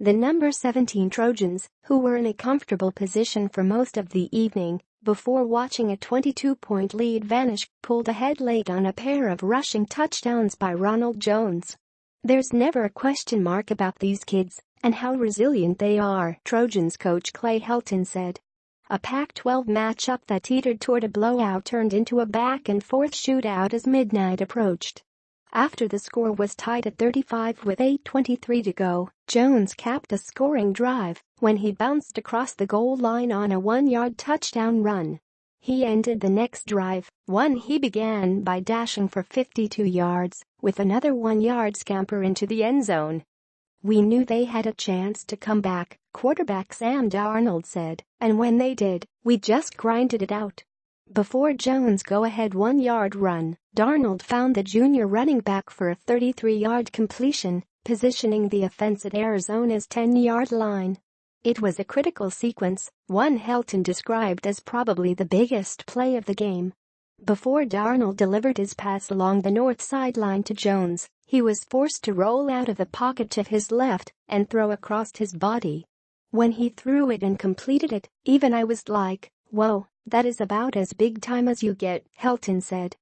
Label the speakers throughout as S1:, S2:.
S1: The number 17 Trojans, who were in a comfortable position for most of the evening, before watching a 22-point lead vanish, pulled ahead late on a pair of rushing touchdowns by Ronald Jones. "There's never a question mark about these kids and how resilient they are," Trojans coach Clay Helton said. A Pac-12 matchup that teetered toward a blowout turned into a back-and-forth shootout as midnight approached. After the score was tied at 35 with 8:23 to go, Jones capped a scoring drive when he bounced across the goal line on a 1-yard touchdown run. He ended the next drive, one he began by dashing for 52 yards, with another 1-yard scamper into the end zone. "We knew they had a chance to come back," quarterback Sam Darnold said, "and when they did, we just grinded it out." Before Jones' go-ahead 1-yard run, Darnold found the junior running back for a 33-yard completion, positioning the offense at Arizona's 10-yard line. It was a critical sequence, one Helton described as probably the biggest play of the game. Before Darnold delivered his pass along the north sideline to Jones, he was forced to roll out of the pocket to his left and throw across his body. "When he threw it and completed it, even I was like, whoa, that is about as big time as you get," Helton said.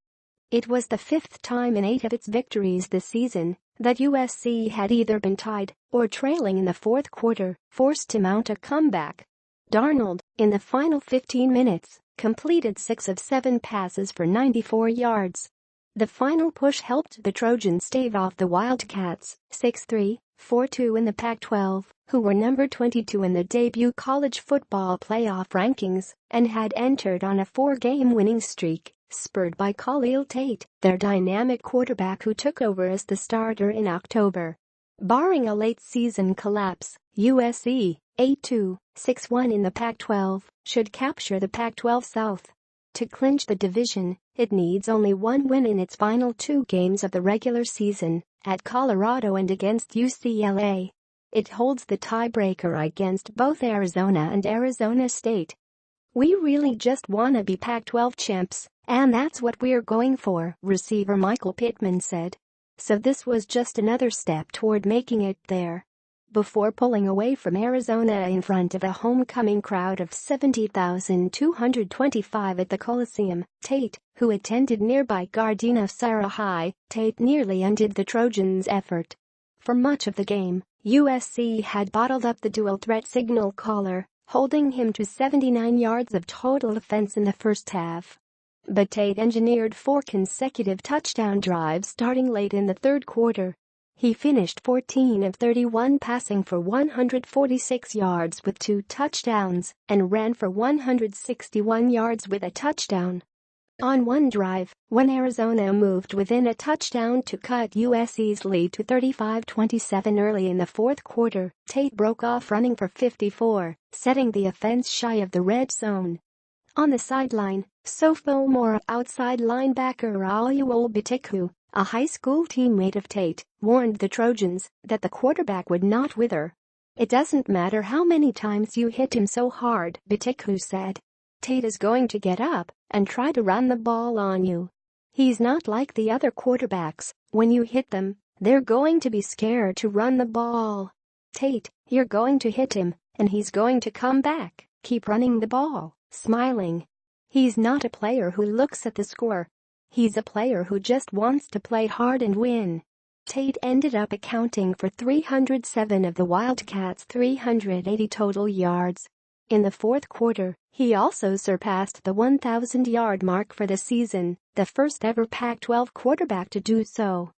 S1: It was the 5th time in 8 of its victories this season that USC had either been tied or trailing in the fourth quarter, forced to mount a comeback. Darnold, in the final 15 minutes, completed 6 of 7 passes for 94 yards. The final push helped the Trojans stave off the Wildcats, 6-3, 4-2 in the Pac-12, who were number 22 in the debut college football playoff rankings and had entered on a 4-game winning streak, spurred by Khalil Tate, their dynamic quarterback who took over as the starter in October. Barring a late-season collapse, USC, 8-2, 6-1 in the Pac-12, should capture the Pac-12 South. To clinch the division, it needs only one win in its final 2 games of the regular season, at Colorado and against UCLA. It holds the tiebreaker against both Arizona and Arizona State. "We really just wanna be Pac-12 champs, and that's what we're going for," receiver Michael Pittman said. "So this was just another step toward making it there." Before pulling away from Arizona in front of a homecoming crowd of 70,225 at the Coliseum, Tate, who attended nearby Gardena-Sarah High, Tate nearly undid the Trojans' effort. For much of the game, USC had bottled up the dual-threat signal caller, holding him to 79 yards of total offense in the first half. But Tate engineered 4 consecutive touchdown drives starting late in the third quarter. He finished 14 of 31 passing for 146 yards with 2 touchdowns and ran for 161 yards with a touchdown. On one drive, when Arizona moved within a touchdown to cut USC's lead to 35-27 early in the fourth quarter, Tate broke off running for 54, setting the offense shy of the red zone. On the sideline, sophomore outside linebacker Oluwole Bitiku, a high school teammate of Tate, warned the Trojans that the quarterback would not wither. "It doesn't matter how many times you hit him so hard," Bitiku said. "Tate is going to get up and try to run the ball on you. He's not like the other quarterbacks. When you hit them, they're going to be scared to run the ball. Tate, you're going to hit him, and he's going to come back. Keep running the ball." Smiling. "He's not a player who looks at the score. He's a player who just wants to play hard and win." Tate ended up accounting for 307 of the Wildcats' 380 total yards. In the fourth quarter, he also surpassed the 1,000-yard mark for the season, the first ever Pac-12 quarterback to do so.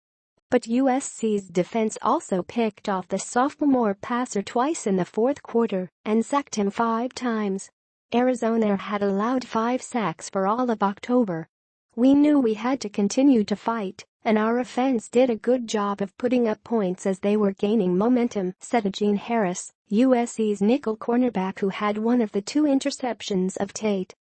S1: But USC's defense also picked off the sophomore passer twice in the fourth quarter and sacked him 5 times. Arizona had allowed 5 sacks for all of October. "We knew we had to continue to fight, and our offense did a good job of putting up points as they were gaining momentum," said Gene Harris, USC's nickel cornerback who had one of the 2 interceptions of Tate.